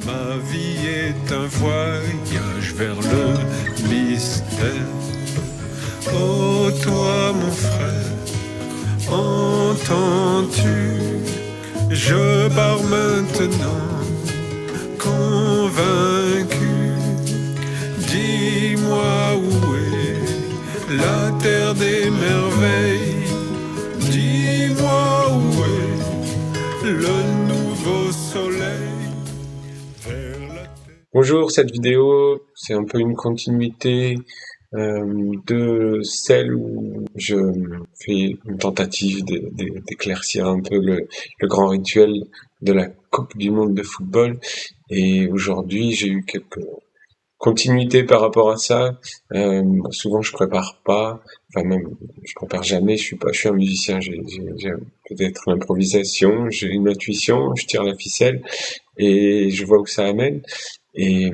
Ma vie est un voyage vers le mystère. Oh toi mon frère, entends-tu? Je pars maintenant, convaincu. Dis-moi où est la terre des merveilles. Dis-moi où est le nouveau soleil. Bonjour, cette vidéo, c'est un peu une continuité de celle où je fais une tentative d'éclaircir un peu le grand rituel de la Coupe du Monde de football. Et aujourd'hui, j'ai eu quelques continuités par rapport à ça. Souvent, je prépare pas, enfin même, je prépare jamais. Je suis un musicien. J'ai peut-être l'improvisation, j'ai une intuition, je tire la ficelle et je vois où ça amène. Et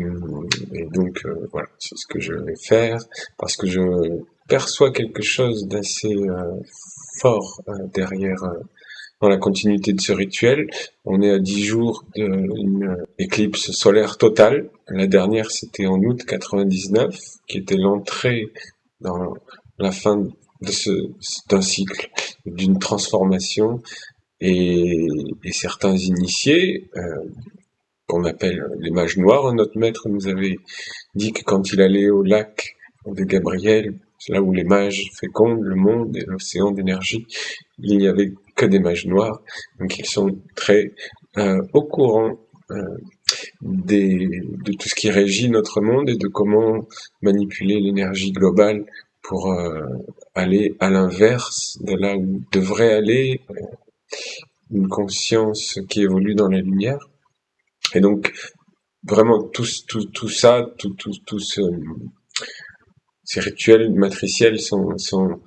donc voilà, c'est ce que je vais faire parce que je perçois quelque chose d'assez fort derrière dans la continuité de ce rituel. On est à 10 jours d'une éclipse solaire totale. La dernière, c'était en août 99, qui était l'entrée dans la fin d'un cycle, d'une transformation. Et certains initiés, qu'on appelle les mages noirs. Notre maître nous avait dit que quand il allait au lac de Gabriel, c'est là où les mages fécondent le monde et l'océan d'énergie, il n'y avait que des mages noirs. Donc ils sont très au courant de tout ce qui régit notre monde et de comment manipuler l'énergie globale pour aller à l'inverse de là où devrait aller une conscience qui évolue dans la lumière. Et donc, vraiment, tout ça, ces rituels matriciels sont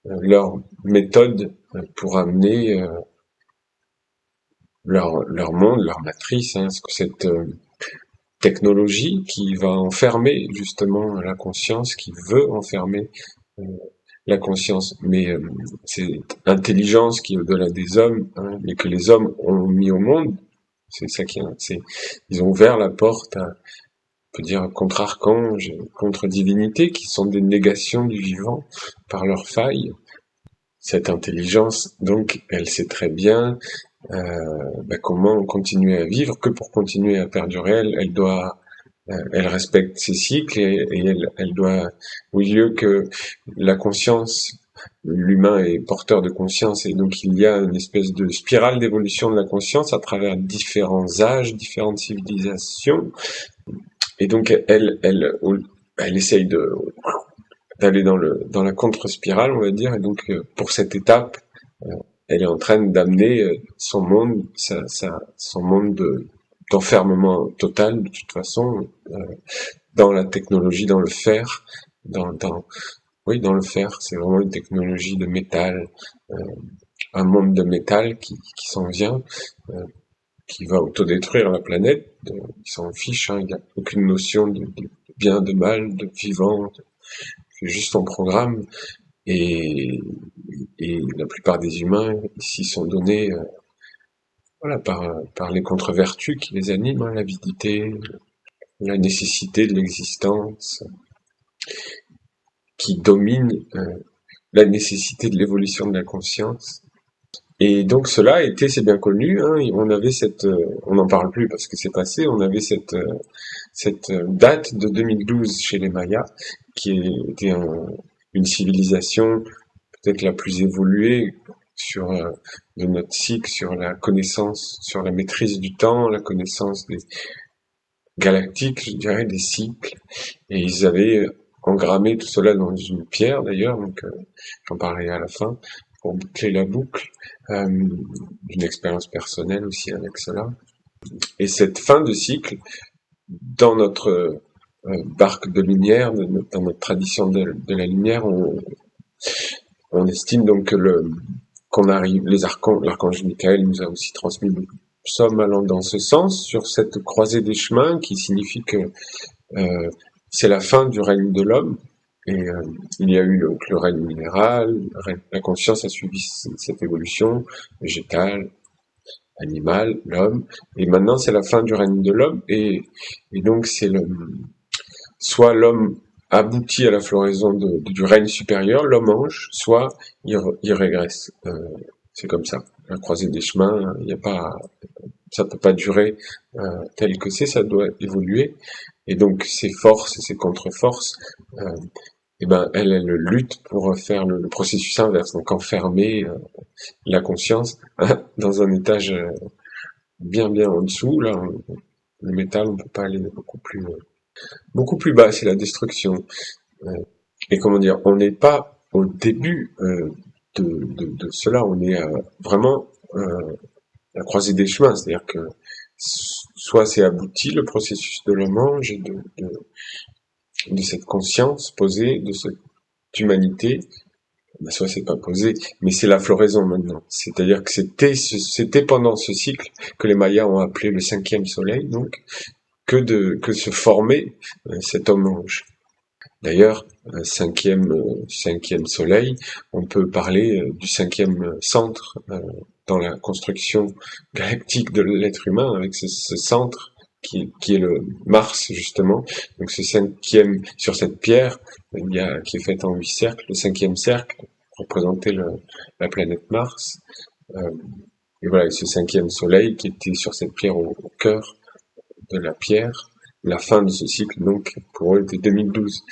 leur méthode pour amener leur monde, leur matrice, cette technologie qui va enfermer justement la conscience, qui veut enfermer la conscience, mais cette intelligence qui est au-delà des hommes, mais que les hommes ont mis au monde. C'est ça ils ont ouvert la porte à, on peut dire, contre archanges, contre divinités, qui sont des négations du vivant par leurs failles. Cette intelligence, donc, elle sait très bien comment continuer à vivre, que pour continuer à perdurer, elle respecte ses cycles et elle doit, au lieu que la conscience, l'humain est porteur de conscience et donc il y a une espèce de spirale d'évolution de la conscience à travers différents âges, différentes civilisations. Et donc elle essaye d'aller dans la contre-spirale, on va dire. Et donc pour cette étape, elle est en train d'amener son monde, son monde d'enfermement total de toute façon dans la technologie, dans le fer, dans le fer. C'est vraiment une technologie de métal, un monde de métal qui s'en vient, qui va autodétruire la planète. Ils s'en fichent, il n'y a aucune notion de bien, de mal, de vivant. C'est juste un programme. Et la plupart des humains ici sont donnés par les contre-vertus qui les animent, l'avidité, la nécessité de l'existence, qui domine la nécessité de l'évolution de la conscience. Et donc cela était, c'est bien connu, on avait on n'en parle plus parce que c'est passé, on avait cette date de 2012 chez les Mayas, qui était une civilisation peut-être la plus évoluée de notre cycle, sur la connaissance, sur la maîtrise du temps, la connaissance des galactiques, je dirais, des cycles. Et ils avaient engrammé tout cela dans une pierre d'ailleurs, donc j'en parlerai à la fin, pour boucler la boucle, d'une expérience personnelle aussi avec cela. Et cette fin de cycle, dans notre barque de lumière, dans notre tradition de la lumière, on estime donc qu'on arrive, l'archange Michael nous a aussi transmis beaucoup de psaumes allant dans ce sens, sur cette croisée des chemins, qui signifie que c'est la fin du règne de l'homme. Et il y a eu le règne minéral, la conscience a suivi cette évolution végétale, animal, l'homme, et maintenant c'est la fin du règne de l'homme, et donc soit l'homme aboutit à la floraison du règne supérieur, l'homme ange, soit il régresse. C'est comme ça. La croisée des chemins, il y a pas, ça peut pas durer tel que ça doit évoluer. Et donc ces forces et ces contre-forces, et ben elles luttent pour faire le processus inverse, donc enfermer la conscience dans un étage bien en dessous. Là, le métal, on peut pas aller beaucoup plus bas, c'est la destruction. Et comment dire, on n'est pas au début de cela, on est vraiment la croisée des chemins, c'est-à-dire que soit c'est abouti le processus de l'homme ange, de cette conscience posée, de cette humanité, ben soit c'est pas posé, mais c'est la floraison maintenant. C'est-à-dire que c'était pendant ce cycle que les Mayas ont appelé le 5e soleil, donc que se formait cet homme ange. D'ailleurs, cinquième soleil, on peut parler du 5e centre dans la construction galactique de l'être humain, avec ce centre qui est le Mars, justement. Donc ce 5e, sur cette pierre, qui est faite en 8 cercles, le 5e cercle représentait la planète Mars. Et voilà, ce 5e soleil qui était sur cette pierre au cœur de la pierre. La fin de ce cycle, donc, pour eux, était 2012.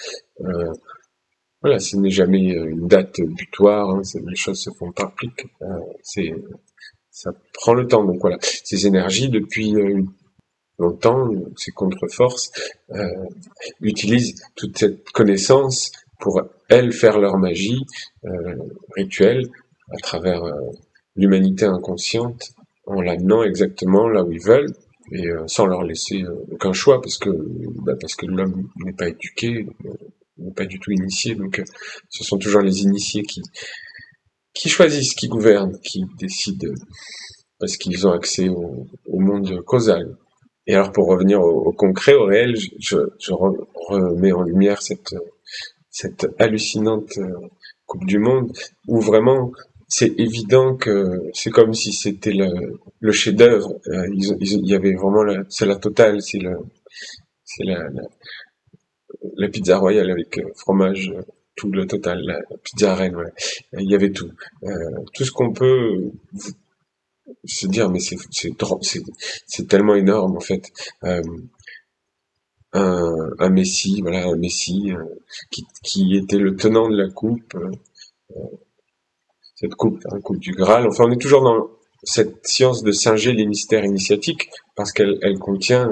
Voilà, ce n'est jamais une date butoir, hein, les choses se font par plic. Ça prend le temps, donc voilà. Ces énergies, depuis longtemps, ces contre-forces, utilisent toute cette connaissance pour, elles, faire leur magie rituelle à travers l'humanité inconsciente, en l'amenant exactement là où ils veulent, et sans leur laisser aucun choix, parce que l'homme n'est pas éduqué, n'est pas du tout initié, donc ce sont toujours les initiés qui choisissent, qui gouvernent, qui décident, parce qu'ils ont accès au monde causal. Et alors pour revenir au concret, au réel, je remets en lumière cette hallucinante Coupe du Monde, où vraiment c'est évident que c'est comme si c'était le chef-d'œuvre. Il y avait vraiment c'est la totale, c'est la pizza royale avec fromage, tout le total, la pizza reine, voilà. Il y avait tout. Tout ce qu'on peut se dire, mais c'est tellement énorme en fait. Un Messi, voilà, un Messi qui était le tenant de la coupe. Cette coupe, hein, coupe du Graal. Enfin, on est toujours dans cette science de singer les mystères initiatiques, parce qu'elle contient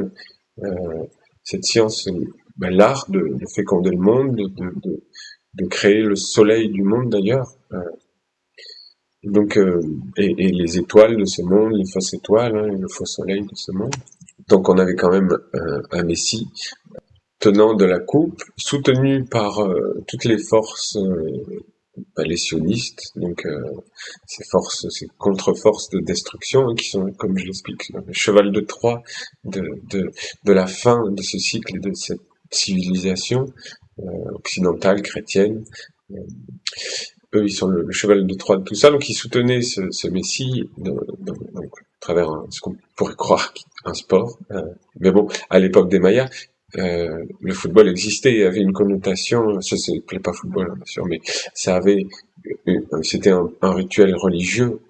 cette science, l'art de féconder le monde, de créer le soleil du monde d'ailleurs. Donc, et les étoiles de ce monde, les fausses étoiles, hein, et le faux soleil de ce monde. Donc, on avait quand même un Messie tenant de la coupe, soutenu par toutes les forces. Les sionistes, donc ces contre-forces de destruction, hein, qui sont, comme je l'explique, le cheval de Troie de la fin de ce cycle et de cette civilisation occidentale, chrétienne. Eux, ils sont le cheval de Troie de tout ça, donc ils soutenaient ce Messie donc, à travers ce qu'on pourrait croire un sport. Mais bon, à l'époque des Mayas, le football existait et avait une connotation, ça s'appelait pas football bien sûr, mais ça avait, c'était un rituel religieux.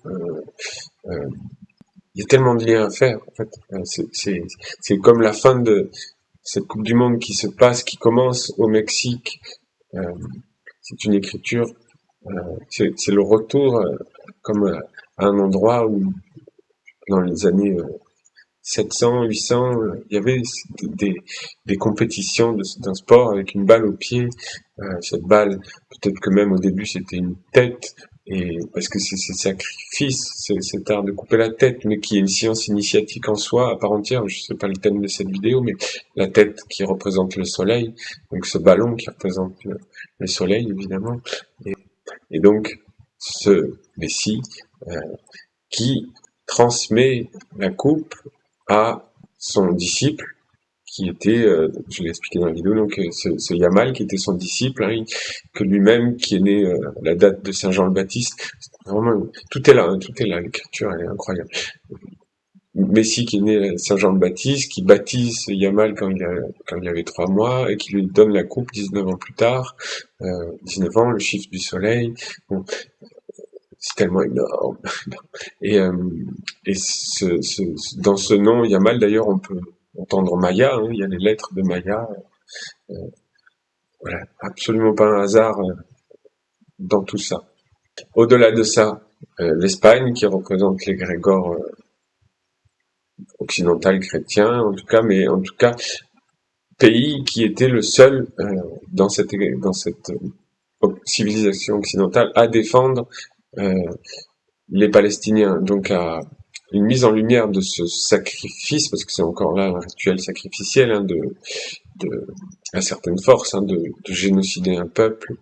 Il y a tellement de liens à faire en fait. C'est comme la fin de cette Coupe du Monde qui se passe, qui commence au Mexique. C'est une écriture, c'est le retour comme à un endroit où dans les années 700, 800, il y avait des compétitions d'un sport avec une balle au pied. Cette balle, peut-être que même au début c'était une tête, et parce que c'est sacrifice, c'est cet art de couper la tête, mais qui est une science initiatique en soi, à part entière. Je sais pas le thème de cette vidéo, mais la tête qui représente le soleil, donc ce ballon qui représente le soleil évidemment, et donc ce Messie qui transmet la coupe à son disciple, qui était, je l'ai expliqué dans la vidéo, donc ce Yamal qui était son disciple, hein, que lui-même, qui est né à la date de Saint Jean le Baptiste. Vraiment, tout est là, l'écriture elle est incroyable. Messie qui est né à Saint-Jean-le-Baptiste, qui baptise Yamal quand il avait 3 mois, et qui lui donne la coupe 19 ans plus tard, 19 ans, le chiffre du soleil. Bon, c'est tellement énorme. Et, dans ce nom Yamal, d'ailleurs, on peut entendre Maya, hein, il y a les lettres de Maya. Voilà, absolument pas un hasard dans tout ça. Au-delà de ça, l'Espagne, qui représente l'égrégore occidental chrétien, en tout cas, mais en tout cas, pays qui était le seul dans cette civilisation occidentale à défendre les Palestiniens, donc à une mise en lumière de ce sacrifice, parce que c'est encore là un rituel sacrificiel hein, à certaines forces, hein, de génocider un peuple.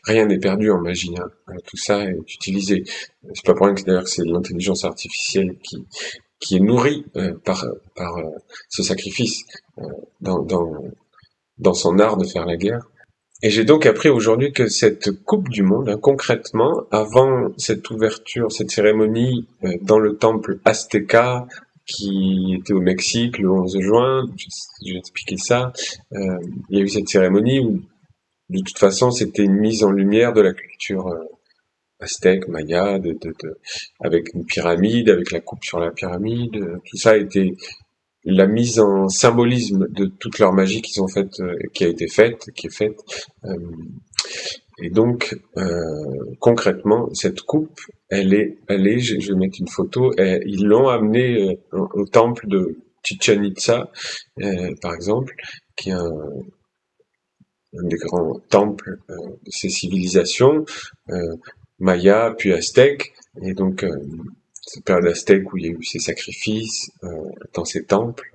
Rien n'est perdu en magie, hein. Tout ça est utilisé. C'est pas pour rien que d'ailleurs c'est l'intelligence artificielle qui est nourrie par ce sacrifice dans son art de faire la guerre. Et j'ai donc appris aujourd'hui que cette Coupe du Monde, hein, concrètement, avant cette ouverture, cette cérémonie dans le temple Azteca, qui était au Mexique le 11 juin, je vais expliquer ça, il y a eu cette cérémonie où, de toute façon, c'était une mise en lumière de la culture aztèque, maya, avec une pyramide, avec la coupe sur la pyramide, tout ça a été la mise en symbolisme de toute leur magie qu'ils ont faite, qui est faite. Et donc, concrètement, cette coupe, elle est, je vais mettre une photo, ils l'ont amenée au temple de Chichen Itza, par exemple, qui est un des grands temples de ces civilisations, maya puis aztèque, et donc cette période aztèque où il y a eu ces sacrifices dans ces temples,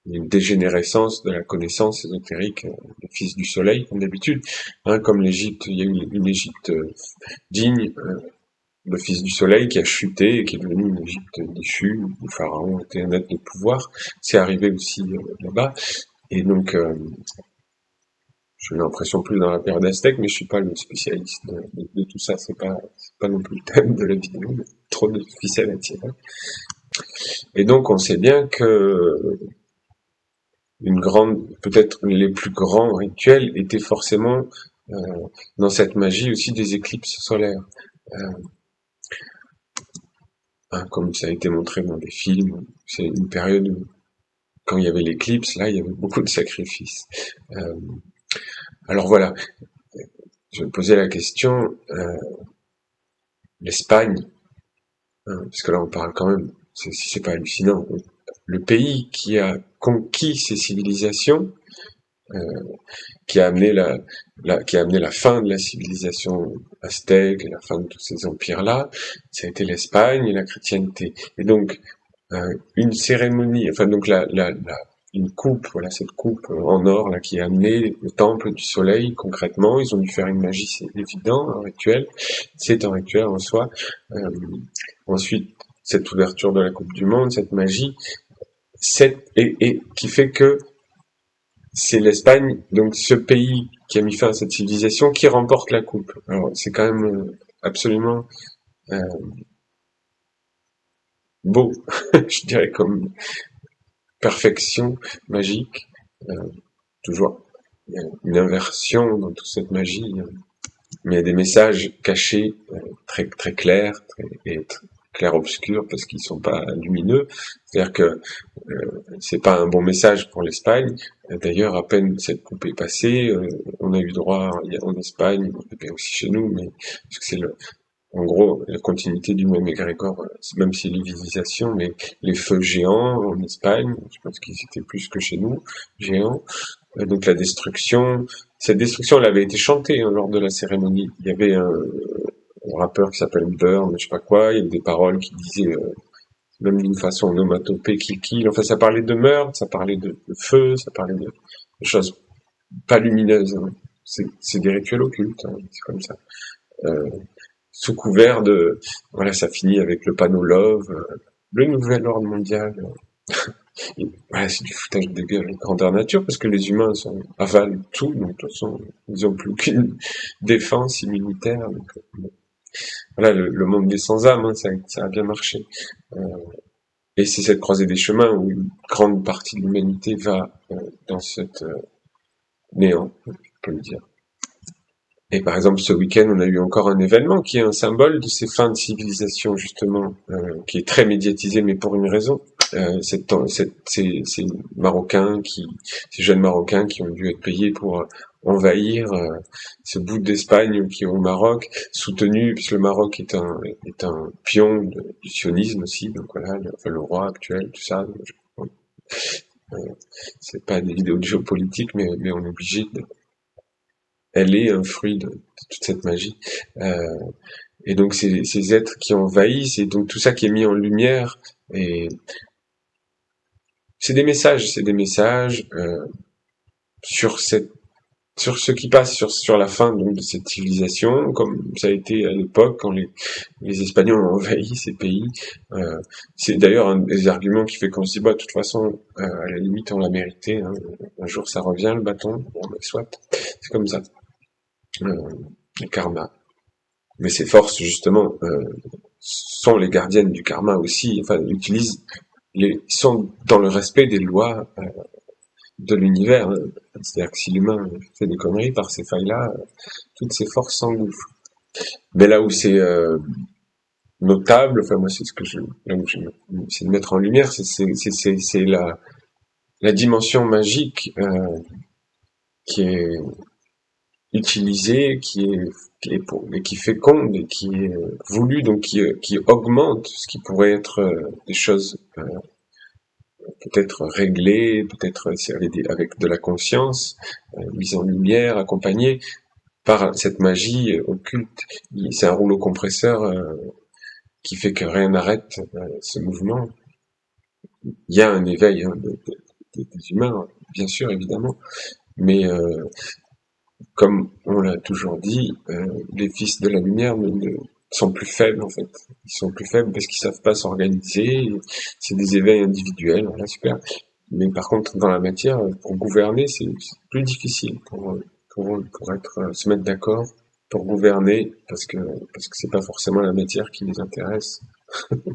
une dégénérescence de la connaissance ésotérique des fils du soleil, comme d'habitude, hein, comme l'Égypte, il y a eu une Égypte digne, le fils du soleil qui a chuté et qui est devenu une Égypte déchue, où le pharaon était un être de pouvoir, c'est arrivé aussi là-bas, et donc j'ai l'impression plus dans la période aztèque, mais je suis pas le spécialiste de tout ça, c'est pas non plus le thème de la vidéo, mais trop de ficelles à tirer. Et donc on sait bien que peut-être les plus grands rituels étaient forcément dans cette magie aussi des éclipses solaires. Hein, comme ça a été montré dans des films, c'est une période où, quand il y avait l'éclipse, là il y avait beaucoup de sacrifices. Alors voilà, je me posais la question, l'Espagne, hein, parce que là on parle quand même, c'est pas hallucinant, le pays qui a conquis ces civilisations, qui a amené la fin de la civilisation aztèque, et la fin de tous ces empires-là, ça a été l'Espagne et la chrétienté. Et donc, une cérémonie, enfin donc une coupe, voilà cette coupe en or là qui a amené le temple du soleil concrètement, ils ont dû faire une magie, c'est évident, un rituel, c'est un rituel en soi. Ensuite, cette ouverture de la Coupe du Monde, cette magie, et qui fait que c'est l'Espagne, donc ce pays qui a mis fin à cette civilisation, qui remporte la coupe. Alors c'est quand même absolument beau, je dirais, comme perfection magique. Toujours il y a une inversion dans toute cette magie, mais il y a des messages cachés très très clairs et clair-obscur parce qu'ils sont pas lumineux. C'est-à-dire que c'est pas un bon message pour l'Espagne. D'ailleurs, à peine cette coupe est passée, on a eu droit en Espagne, et aussi chez nous, mais parce que c'est en gros la continuité du même égrégore, même si l'utilisation, mais les feux géants en Espagne, je pense qu'ils étaient plus que chez nous, géants. Donc la destruction, cette destruction, elle avait été chantée hein, lors de la cérémonie. Il y avait un rappeur qui s'appelle Burn, je sais pas quoi, il y avait des paroles qui disaient, même d'une façon onomatopée, kill, enfin ça parlait de meurtre, ça parlait de feu, ça parlait de choses pas lumineuses, hein. C'est des rituels occultes, hein, c'est comme ça. Sous couvert de, voilà, ça finit avec le panneau Love, le nouvel ordre mondial. Et, voilà, c'est du foutage de gueule grandeur nature, parce que les humains avalent tout, donc de toute façon, ils ont plus aucune défense immunitaire. Donc, voilà, le monde des sans-âmes, hein, ça a bien marché. Et c'est cette croisée des chemins où une grande partie de l'humanité va dans cette néant, je peux le dire. Et par exemple, ce week-end, on a eu encore un événement qui est un symbole de ces fins de civilisation, justement, qui est très médiatisé, mais pour une raison. Ces Marocains ces jeunes Marocains qui ont dû être payés pour envahir ce bout d'Espagne qui est au Maroc, soutenu, puisque le Maroc est un pion du sionisme aussi, donc voilà, le roi actuel, tout ça. C'est pas des vidéos de géopolitique, mais on est obligé de, elle est un fruit de toute cette magie. Et donc ces êtres qui envahissent, et donc tout ça qui est mis en lumière, et c'est des messages sur sur ce qui passe sur la fin donc de cette civilisation, comme ça a été à l'époque quand les Espagnols ont envahi ces pays. C'est d'ailleurs un des arguments qui fait qu'on se dit bah de toute façon à la limite on l'a mérité, hein. Un jour ça revient le bâton, bon ben soit, c'est comme ça. Le karma. Mais ces forces, justement, sont les gardiennes du karma aussi, enfin, sont dans le respect des lois de l'univers. Hein. C'est-à-dire que si l'humain fait des conneries par ces failles-là, toutes ces forces s'engouffrent. Mais là où c'est notable, enfin moi c'est c'est de mettre en lumière, c'est la dimension magique qui est utilisé, qui féconde et qui est voulu, donc qui augmente ce qui pourrait être des choses peut-être réglées, peut-être avec de la conscience, mise en lumière, accompagnée par cette magie occulte. C'est un rouleau compresseur qui fait que rien n'arrête ce mouvement. Il y a un éveil des humains, bien sûr, évidemment, mais comme on l'a toujours dit, les fils de la lumière sont plus faibles en fait. Ils sont plus faibles parce qu'ils savent pas s'organiser. C'est des éveils individuels, voilà, super. Mais par contre, dans la matière, pour gouverner, c'est plus difficile pour se mettre d'accord pour gouverner parce que c'est pas forcément la matière qui les intéresse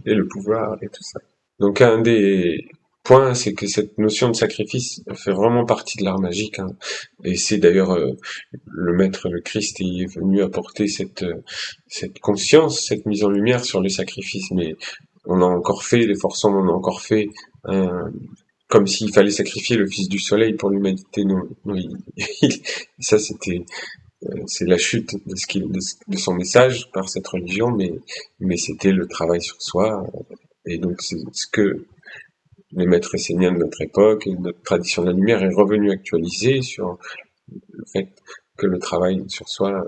et le pouvoir et tout ça. Donc un des points, c'est que cette notion de sacrifice fait vraiment partie de l'art magique, hein. Et c'est d'ailleurs le maître, le Christ, est venu apporter cette conscience, cette mise en lumière sur le sacrifice. Mais on a encore fait, les forçants on a encore fait comme s'il fallait sacrifier le Fils du Soleil pour l'humanité. Non, ça c'était c'est la chute de son message par cette religion, mais c'était le travail sur soi. Et donc c'est ce que les maîtres esséniens de notre époque et notre tradition de la lumière est revenu actualiser sur le fait que le travail sur soi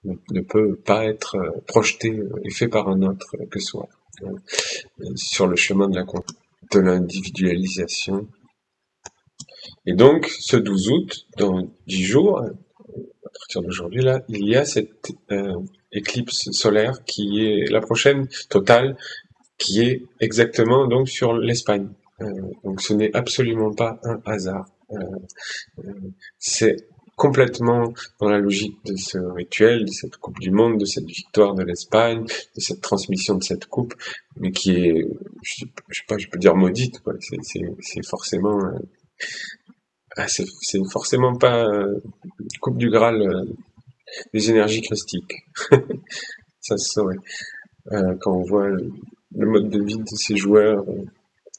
ne peut pas être projeté et fait par un autre que soi. Sur le chemin de l'individualisation. Et donc, ce 12 août, dans 10 jours, à partir d'aujourd'hui, là, il y a cette éclipse solaire qui est la prochaine totale, qui est exactement donc sur l'Espagne. Donc ce n'est absolument pas un hasard. C'est complètement dans la logique de ce rituel, de cette Coupe du Monde, de cette victoire de l'Espagne, de cette transmission de cette coupe, mais qui est, je sais pas, je peux dire maudite, quoi. C'est forcément, c'est forcément pas Coupe du Graal des énergies christiques. Ça se saurait. Quand on voit le mode de vie de ces joueurs,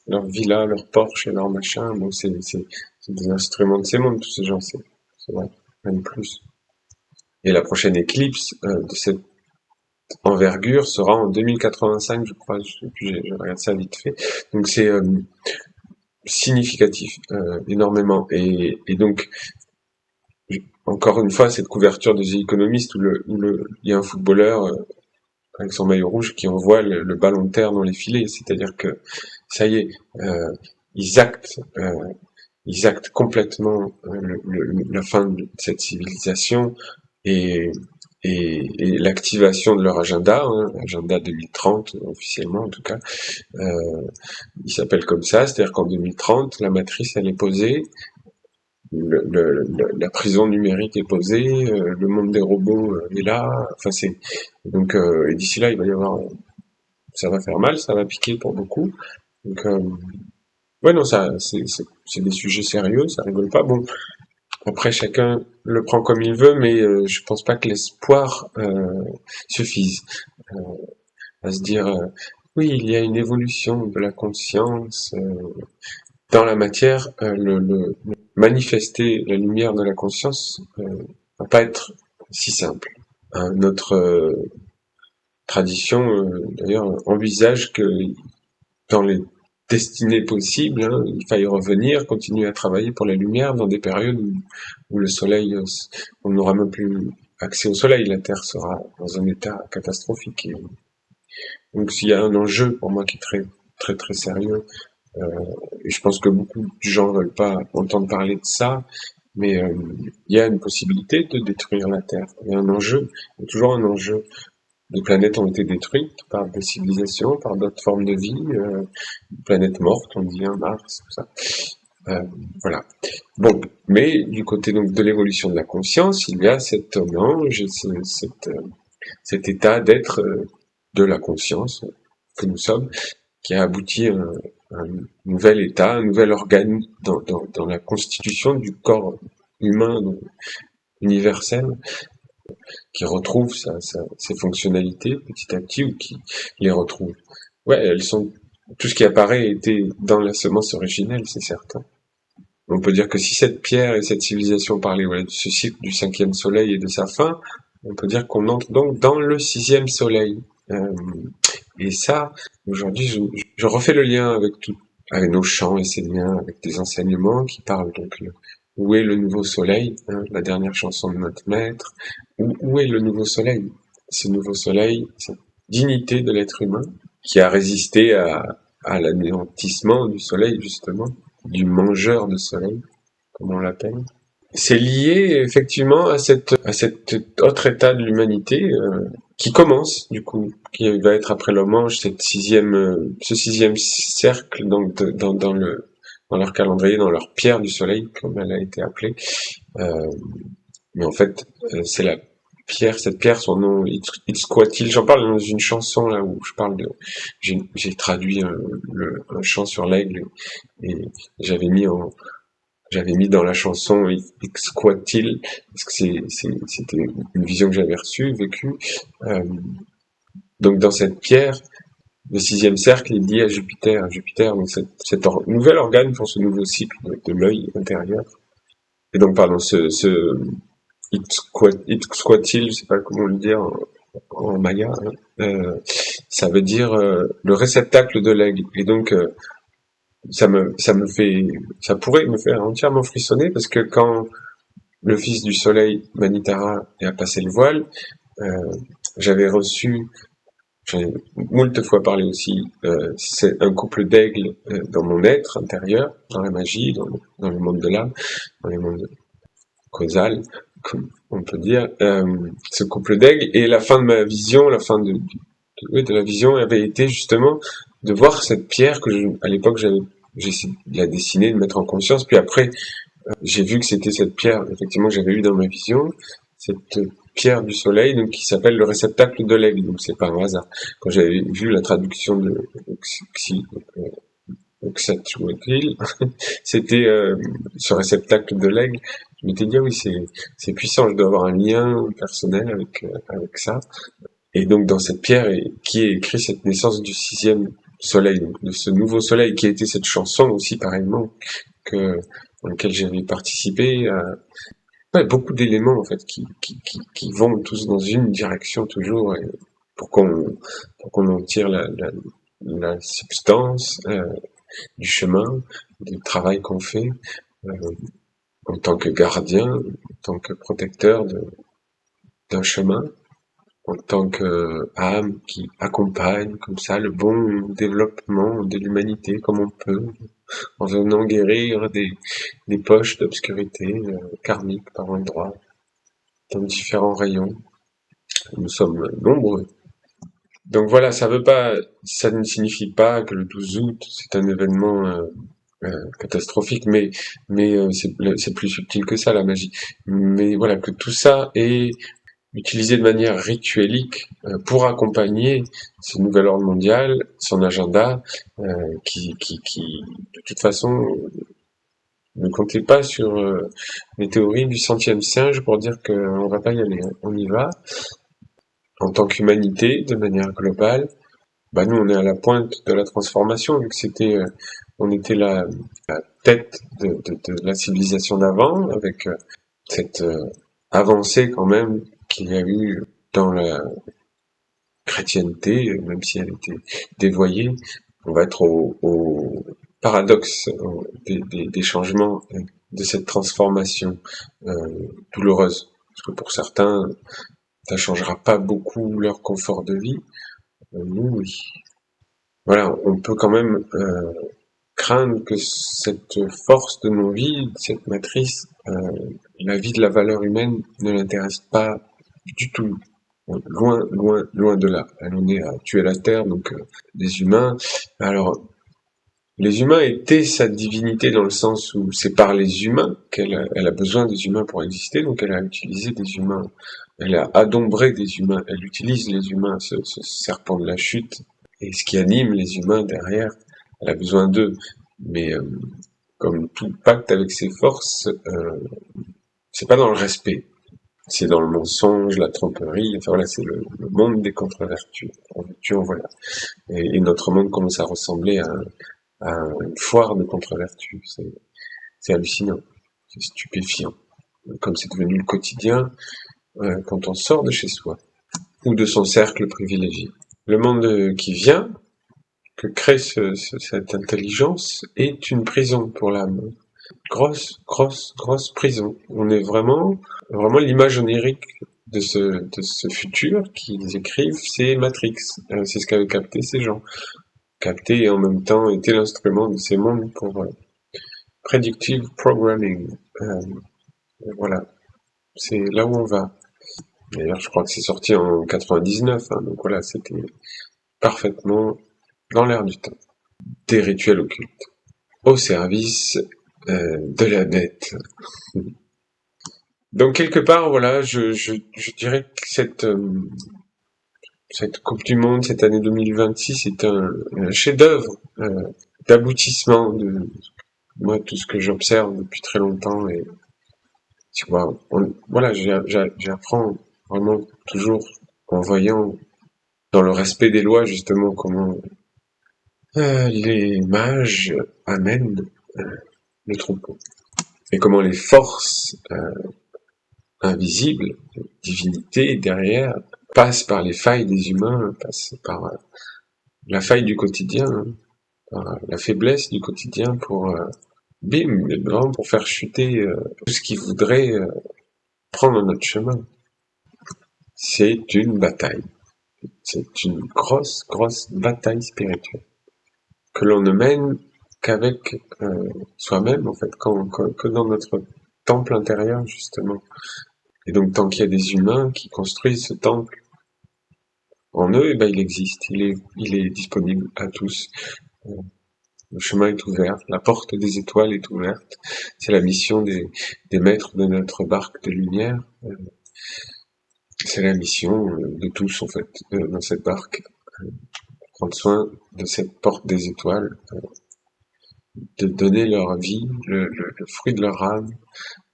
leur villa, leur Porsche et leur machin, bon, c'est des instruments de ces mondes, tous ces gens, c'est vrai, même plus. Et la prochaine éclipse de cette envergure sera en 2085, je crois, je regarde ça vite fait. Donc c'est significatif, énormément. Et donc, encore une fois, cette couverture de The Economist où il y a un footballeur avec son maillot rouge qui envoie le ballon de terre dans les filets, c'est-à-dire que ça y est, ils actent complètement la fin de cette civilisation et l'activation de leur agenda, hein, agenda 2030 officiellement en tout cas, il s'appelle comme ça, c'est-à-dire qu'en 2030 la matrice elle est posée, la prison numérique est posée, le monde des robots est là, enfin et d'ici là il va y avoir, ça va faire mal, ça va piquer pour beaucoup, Donc, ouais, non, ça, c'est des sujets sérieux, ça rigole pas. Bon, après, chacun le prend comme il veut, mais je pense pas que l'espoir suffise à se dire, oui, il y a une évolution de la conscience dans la matière, manifester la lumière de la conscience va pas être si simple. Notre tradition, d'ailleurs, envisage que dans les destinées possibles, hein, il faille revenir, continuer à travailler pour la lumière dans des périodes où le soleil, on n'aura même plus accès au soleil, la Terre sera dans un état catastrophique. Et donc il y a un enjeu pour moi qui est très très très sérieux, et je pense que beaucoup de gens veulent pas entendre parler de ça, mais il y a une possibilité de détruire la Terre. Il y a un enjeu, il y a toujours un enjeu. Des planètes ont été détruites par des civilisations, par d'autres formes de vie, planètes mortes, on dit, hein, Mars, tout ça. Voilà. Bon, mais du côté donc de l'évolution de la conscience, il y a cet ange, cet état d'être de la conscience que nous sommes, qui a abouti à un nouvel état, un nouvel organe dans la constitution du corps humain universel, qui retrouve ses fonctionnalités petit à petit, ou qui les retrouve. Ouais, elles sont, tout ce qui apparaît était dans la semence originelle, c'est certain. On peut dire que si cette pierre et cette civilisation parlaient, voilà, de ce cycle du 5e soleil et de sa fin, on peut dire qu'on entre donc dans le 6e soleil. Et ça, aujourd'hui, je refais le lien avec tout, avec nos chants et ces liens, avec des enseignements qui parlent donc où est le nouveau soleil, hein, la dernière chanson de notre maître, où est le nouveau soleil? Ce nouveau soleil, cette dignité de l'être humain qui a résisté à l'anéantissement du soleil, justement, du mangeur de soleil, comme on l'appelle. C'est lié effectivement à cet autre état de l'humanité qui commence du coup, qui va être après le manche, ce 6e cercle donc dans leur calendrier, dans leur pierre du soleil comme elle a été appelée. Mais en fait, c'est la pierre, cette pierre, son nom, Itzcoatl. J'en parle dans une chanson là où je parle de, j'ai traduit un chant sur l'aigle et j'avais mis dans la chanson Itzcoatl parce que c'était une vision que j'avais reçue, vécue. Donc dans cette pierre, le 6e cercle est lié à Jupiter. Jupiter, donc cet nouvel organe pour ce nouveau cycle de l'œil intérieur. Et donc, pardon, Itzcoatl, je sais pas comment le dire en maya, hein, ça veut dire le réceptacle de l'aigle. Et donc, ça pourrait me faire entièrement frissonner parce que quand le fils du soleil, Manitara, a passé le voile, j'avais moult fois parlé aussi, c'est un couple d'aigles dans mon être intérieur, dans la magie, dans le monde de l'âme, dans les mondes causal, comme on peut dire, ce couple d'aigles, et la fin de ma vision, la fin de la vision avait été justement de voir cette pierre que à l'époque j'ai essayé de la dessiner, de mettre en conscience, puis après j'ai vu que c'était cette pierre effectivement que j'avais eue dans ma vision, cette pierre du soleil, donc qui s'appelle le réceptacle de l'aigle, donc c'est pas un hasard. Quand j'avais vu la traduction de Oxatouatil, c'était ce réceptacle de l'aigle, je m'étais dit, ah oui, c'est puissant, je dois avoir un lien personnel avec ça. Et donc dans cette pierre, qui est écrit cette naissance du 6e soleil, donc de ce nouveau soleil, qui a été cette chanson aussi pareillement, dans laquelle j'avais participé. Ouais, beaucoup d'éléments en fait qui vont tous dans une direction toujours, et pour qu'on en tire la substance du chemin, du travail qu'on fait en tant que gardien, en tant que protecteur d'un chemin, en tant que âme qui accompagne comme ça le bon développement de l'humanité comme on peut, en venant guérir des poches d'obscurité karmique par endroits, dans différents rayons. Nous sommes nombreux. Donc voilà, ça ne signifie pas que le 12 août c'est un événement catastrophique, mais c'est plus subtil que ça la magie. Mais voilà, que tout ça est utilisé de manière rituelique pour accompagner ce nouvel ordre mondial, son agenda, qui de toute façon ne comptez pas sur les théories du centième singe pour dire qu'on va pas y aller. On y va en tant qu'humanité, de manière globale. Bah nous, on est à la pointe de la transformation, vu que on était la tête de la civilisation d'avant, avec cette avancée quand même qu'il y a eu dans la chrétienté, même si elle était dévoyée. On va être au paradoxe des changements, de cette transformation douloureuse. Parce que pour certains, ça changera pas beaucoup leur confort de vie. Nous, oui. Voilà, on peut quand même craindre que cette force de nos vies, cette matrice, la vie de la valeur humaine ne l'intéresse pas du tout. Loin, loin, loin de là. Elle en est à tuer la terre, donc les humains. Alors, les humains étaient sa divinité dans le sens où c'est par les humains elle a besoin des humains pour exister, donc elle a utilisé des humains. Elle a adombré des humains. Elle utilise les humains, ce serpent de la chute, et ce qui anime les humains derrière. Elle a besoin d'eux. Mais comme tout pacte avec ses forces, c'est pas dans le respect. C'est dans le mensonge, la tromperie, enfin voilà, c'est le monde des contre-vertus. En vertu, en voilà. Et notre monde commence à ressembler à une foire de contre-vertus. C'est hallucinant, c'est stupéfiant. Comme c'est devenu le quotidien quand on sort de chez soi, ou de son cercle privilégié. Le monde qui vient, que crée cette intelligence, est une prison pour l'âme. Grosse, grosse, grosse prison. On est vraiment l'image onirique de ce futur qu'ils écrivent, c'est Matrix. C'est ce qu'avaient capté ces gens. Capté et en même temps était l'instrument de ces mondes pour predictive programming. Voilà. C'est là où on va. D'ailleurs, je crois que c'est sorti en 99, hein, donc voilà, c'était parfaitement dans l'air du temps. Des rituels occultes. Au service de la bête. Donc quelque part, voilà, je dirais que cette Coupe du Monde, cette année 2026, est un chef-d'œuvre d'aboutissement de moi tout ce que j'observe depuis très longtemps. Et tu vois, voilà, j'apprends vraiment toujours en voyant dans le respect des lois justement comment les mages amènent le troupeau et comment les forces invisibles, divinités derrière, passent par les failles des humains, passent par la faille du quotidien, par la faiblesse du quotidien pour bim, vraiment pour faire chuter tout ce qui voudrait prendre notre chemin. C'est une bataille. C'est une grosse, grosse bataille spirituelle que l'on ne mène qu'avec soi-même, en fait, que dans notre temple intérieur, justement. Et donc, tant qu'il y a des humains qui construisent ce temple en eux, eh ben, il existe, il est disponible à tous. Le chemin est ouvert, la porte des étoiles est ouverte. C'est la mission des maîtres de notre barque de lumière. C'est la mission de tous, en fait, dans cette barque. Prendre soin de cette porte des étoiles, de donner leur vie, le fruit de leur âme,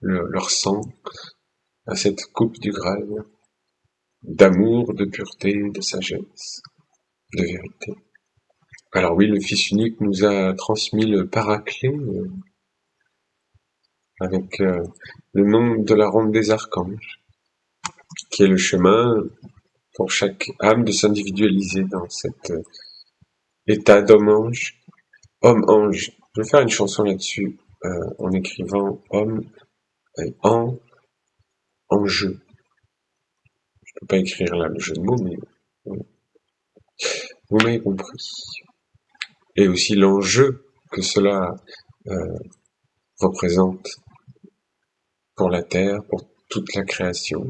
leur sang, à cette coupe du Graal, d'amour, de pureté, de sagesse, de vérité. Alors oui, le Fils unique nous a transmis le paraclet avec le nom de la ronde des archanges, qui est le chemin pour chaque âme de s'individualiser dans cet état d'homme-ange. Homme-ange. Je vais faire une chanson là-dessus en écrivant homme en jeu. Je peux pas écrire là le jeu de mots, mais vous m'avez compris. Et aussi l'enjeu que cela représente pour la Terre, pour toute la création.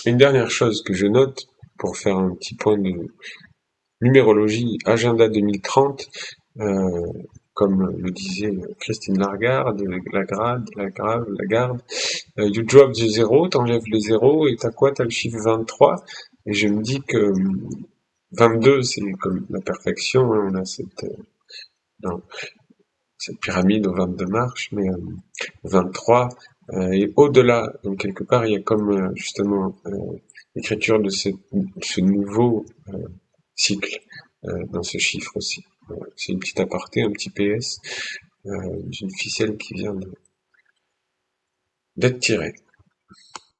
Une dernière chose que je note, pour faire un petit point de numérologie, agenda 2030, comme le disait Christine Lagarde, You drop the zéro, t'enlèves les zéros, et t'as quoi? T'as le chiffre 23, et je me dis que 22, c'est comme la perfection, hein, on a non, cette pyramide aux 22 marches, mais 23, et au-delà, donc quelque part, il y a comme justement l'écriture de ce nouveau cycle dans ce chiffre aussi. Voilà. C'est une petite aparté, un petit PS d'une ficelle qui vient d'être tirée.